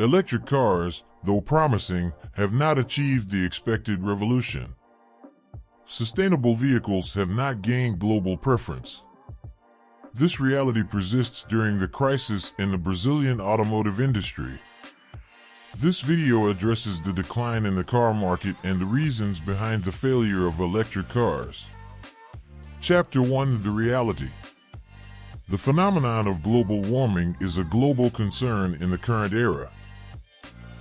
Electric cars, though promising, have not achieved the expected revolution. Sustainable vehicles have not gained global preference. This reality persists during the crisis in the Brazilian automotive industry. This video addresses the decline in the car market and the reasons behind the failure of electric cars. Chapter 1: The Reality. The phenomenon of global warming is a global concern in the current era.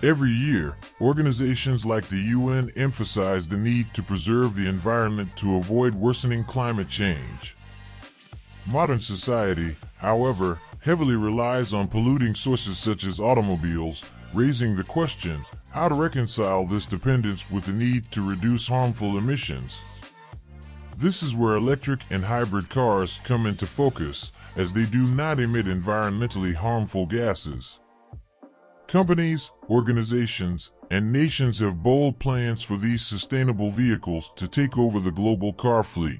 Every year, organizations like the UN emphasize the need to preserve the environment to avoid worsening climate change. Modern society, however, heavily relies on polluting sources such as automobiles, raising the question, how to reconcile this dependence with the need to reduce harmful emissions. This is where electric and hybrid cars come into focus, as they do not emit environmentally harmful gases. Companies, organizations, and nations have bold plans for these sustainable vehicles to take over the global car fleet.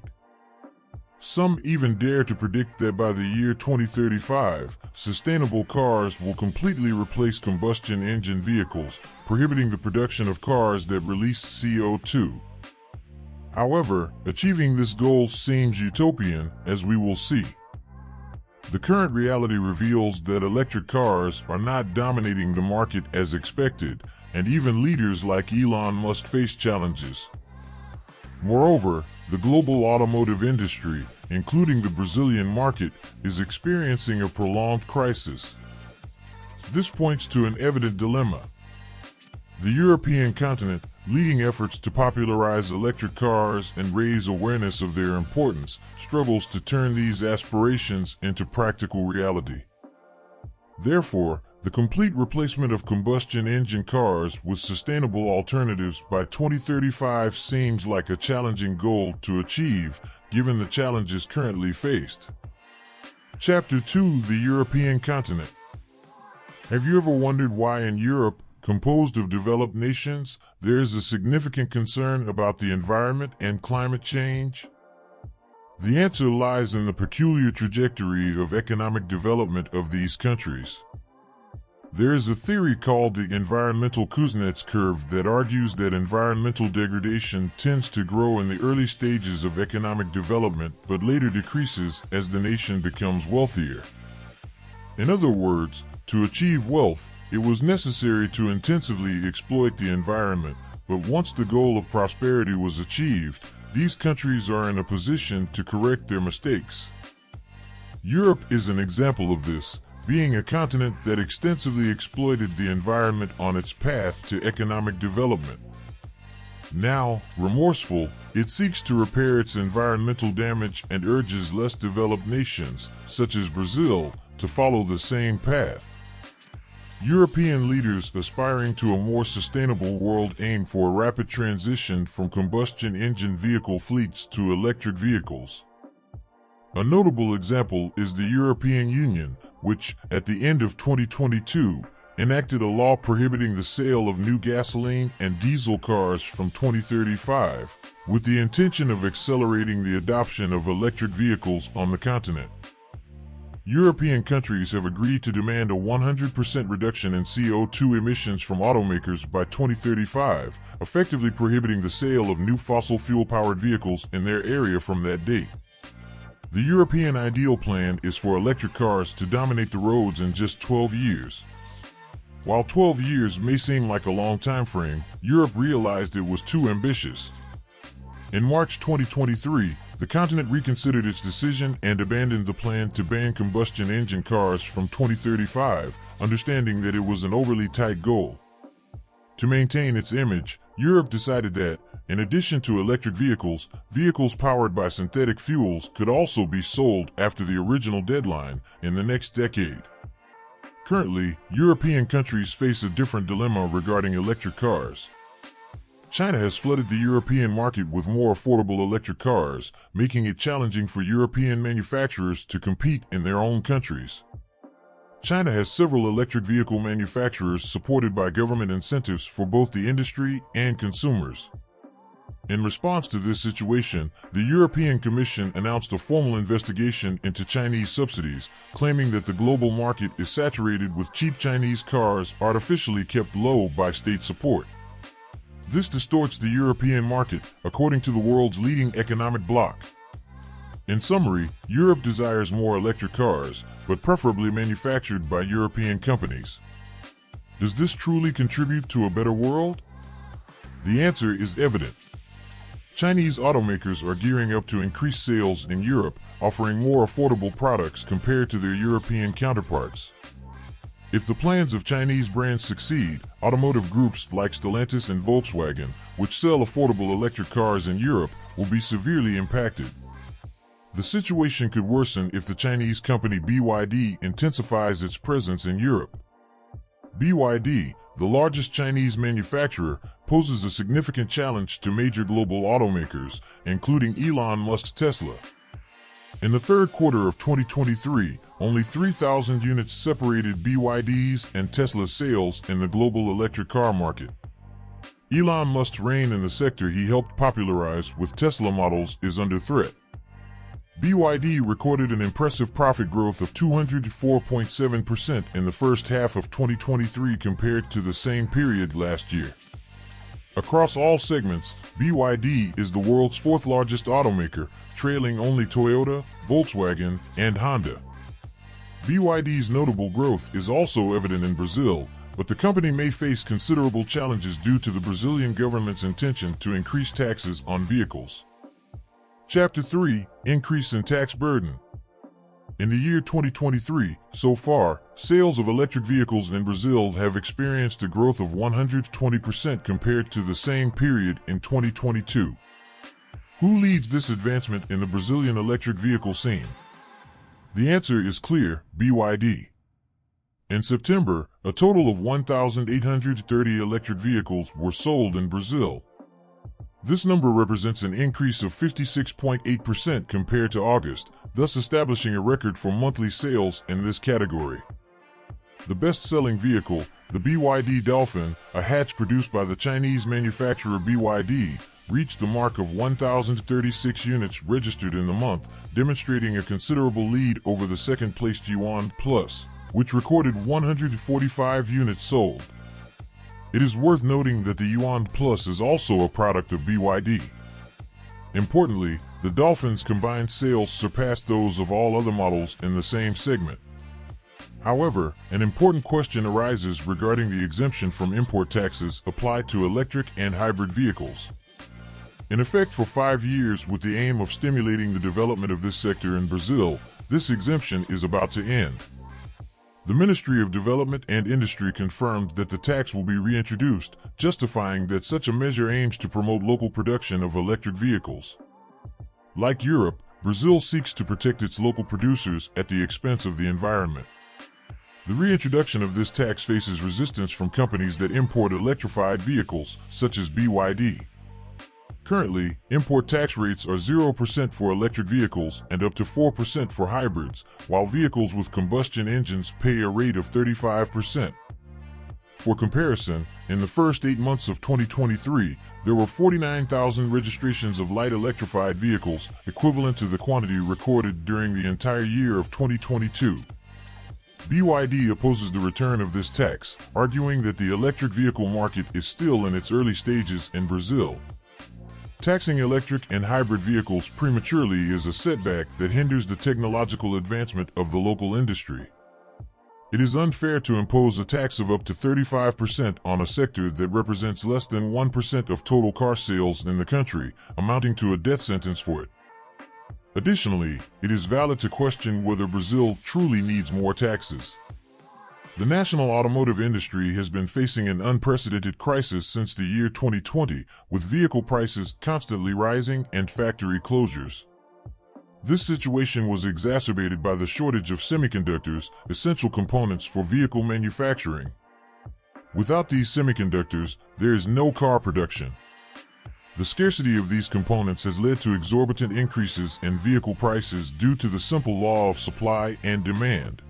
Some even dare to predict that by the year 2035, sustainable cars will completely replace combustion engine vehicles, prohibiting the production of cars that release CO2. However, achieving this goal seems utopian, as we will see. The current reality reveals that electric cars are not dominating the market as expected, and even leaders like Elon Musk face challenges. Moreover, the global automotive industry, including the Brazilian market, is experiencing a prolonged crisis. This points to an evident dilemma. The European continent, leading efforts to popularize electric cars and raise awareness of their importance, struggles to turn these aspirations into practical reality. Therefore, the complete replacement of combustion engine cars with sustainable alternatives by 2035 seems like a challenging goal to achieve, given the challenges currently faced. Chapter 2: The European Continent. Have you ever wondered why in Europe, composed of developed nations, there is a significant concern about the environment and climate change? The answer lies in the peculiar trajectory of economic development of these countries. There is a theory called the environmental Kuznets curve that argues that environmental degradation tends to grow in the early stages of economic development but later decreases as the nation becomes wealthier. In other words, to achieve wealth, it was necessary to intensively exploit the environment, but once the goal of prosperity was achieved, these countries are in a position to correct their mistakes. Europe is an example of this, being a continent that extensively exploited the environment on its path to economic development. Now, remorseful, it seeks to repair its environmental damage and urges less developed nations, such as Brazil, to follow the same path. European leaders aspiring to a more sustainable world aim for a rapid transition from combustion engine vehicle fleets to electric vehicles. A notable example is the European Union, which, at the end of 2022, enacted a law prohibiting the sale of new gasoline and diesel cars from 2035, with the intention of accelerating the adoption of electric vehicles on the continent. European countries have agreed to demand a 100% reduction in CO2 emissions from automakers by 2035, effectively prohibiting the sale of new fossil fuel-powered vehicles in their area from that date. The European ideal plan is for electric cars to dominate the roads in just 12 years. While 12 years may seem like a long time frame, Europe realized it was too ambitious. In March 2023, the continent reconsidered its decision and abandoned the plan to ban combustion engine cars from 2035, understanding that it was an overly tight goal. To maintain its image, Europe decided that, in addition to electric vehicles, vehicles powered by synthetic fuels could also be sold after the original deadline in the next decade. Currently, European countries face a different dilemma regarding electric cars. China has flooded the European market with more affordable electric cars, making it challenging for European manufacturers to compete in their own countries. China has several electric vehicle manufacturers supported by government incentives for both the industry and consumers. In response to this situation, the European Commission announced a formal investigation into Chinese subsidies, claiming that the global market is saturated with cheap Chinese cars artificially kept low by state support. This distorts the European market, according to the world's leading economic bloc. In summary, Europe desires more electric cars, but preferably manufactured by European companies. Does this truly contribute to a better world? The answer is evident. Chinese automakers are gearing up to increase sales in Europe, offering more affordable products compared to their European counterparts. If the plans of Chinese brands succeed, automotive groups like Stellantis and Volkswagen, which sell affordable electric cars in Europe, will be severely impacted. The situation could worsen if the Chinese company BYD intensifies its presence in Europe. BYD, the largest Chinese manufacturer, poses a significant challenge to major global automakers, including Elon Musk's Tesla. In the third quarter of 2023, only 3,000 units separated BYD's and Tesla's sales in the global electric car market. Elon Musk's reign in the sector he helped popularize with Tesla models is under threat. BYD recorded an impressive profit growth of 204.7% in the first half of 2023 compared to the same period last year. Across all segments, BYD is the world's fourth largest automaker, trailing only Toyota, Volkswagen, and Honda. BYD's notable growth is also evident in Brazil, but the company may face considerable challenges due to the Brazilian government's intention to increase taxes on vehicles. Chapter 3: Increase in Tax Burden. In the year 2023, so far, sales of electric vehicles in Brazil have experienced a growth of 120% compared to the same period in 2022. Who leads this advancement in the Brazilian electric vehicle scene? The answer is clear: BYD. In September, a total of 1,830 electric vehicles were sold in Brazil. This number represents an increase of 56.8% compared to August, thus establishing a record for monthly sales in this category. The best-selling vehicle, the BYD Dolphin, a hatch produced by the Chinese manufacturer BYD, reached the mark of 1,036 units registered in the month, demonstrating a considerable lead over the second-placed Yuan Plus, which recorded 145 units sold. It is worth noting that the Yuan Plus is also a product of BYD. Importantly, the Dolphin's combined sales surpassed those of all other models in the same segment. However, an important question arises regarding the exemption from import taxes applied to electric and hybrid vehicles. In effect for 5 years with the aim of stimulating the development of this sector in Brazil, this exemption is about to end. The Ministry of Development and Industry confirmed that the tax will be reintroduced, justifying that such a measure aims to promote local production of electric vehicles. Like Europe, Brazil seeks to protect its local producers at the expense of the environment. The reintroduction of this tax faces resistance from companies that import electrified vehicles, such as BYD. Currently, import tax rates are 0% for electric vehicles and up to 4% for hybrids, while vehicles with combustion engines pay a rate of 35%. For comparison, in the first 8 months of 2023, there were 49,000 registrations of light electrified vehicles, equivalent to the quantity recorded during the entire year of 2022. BYD opposes the return of this tax, arguing that the electric vehicle market is still in its early stages in Brazil. Taxing electric and hybrid vehicles prematurely is a setback that hinders the technological advancement of the local industry. It is unfair to impose a tax of up to 35% on a sector that represents less than 1% of total car sales in the country, amounting to a death sentence for it. Additionally, it is valid to question whether Brazil truly needs more taxes. The national automotive industry has been facing an unprecedented crisis since the year 2020, with vehicle prices constantly rising and factory closures. This situation was exacerbated by the shortage of semiconductors, essential components for vehicle manufacturing. Without these semiconductors, there is no car production. The scarcity of these components has led to exorbitant increases in vehicle prices due to the simple law of supply and demand.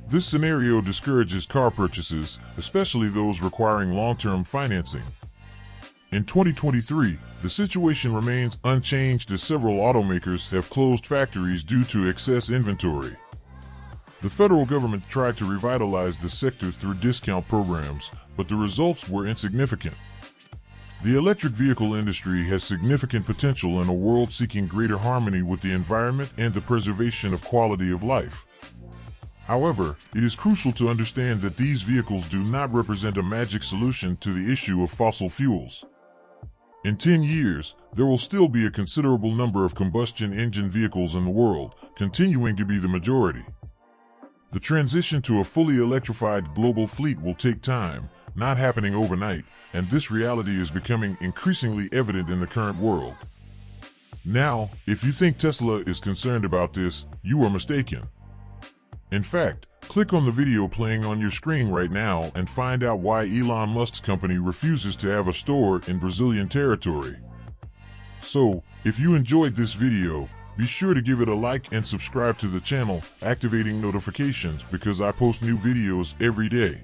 This scenario discourages car purchases, especially those requiring long-term financing. In 2023, the situation remains unchanged as several automakers have closed factories due to excess inventory. The federal government tried to revitalize the sector through discount programs, but the results were insignificant. The electric vehicle industry has significant potential in a world seeking greater harmony with the environment and the preservation of quality of life. However, it is crucial to understand that these vehicles do not represent a magic solution to the issue of fossil fuels. In 10 years, there will still be a considerable number of combustion engine vehicles in the world, continuing to be the majority. The transition to a fully electrified global fleet will take time, not happening overnight, and this reality is becoming increasingly evident in the current world. Now, if you think Tesla is concerned about this, you are mistaken. In fact, click on the video playing on your screen right now and find out why Elon Musk's company refuses to have a store in Brazilian territory. So, if you enjoyed this video, be sure to give it a like and subscribe to the channel, activating notifications because I post new videos every day.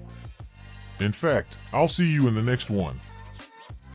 In fact, I'll see you in the next one.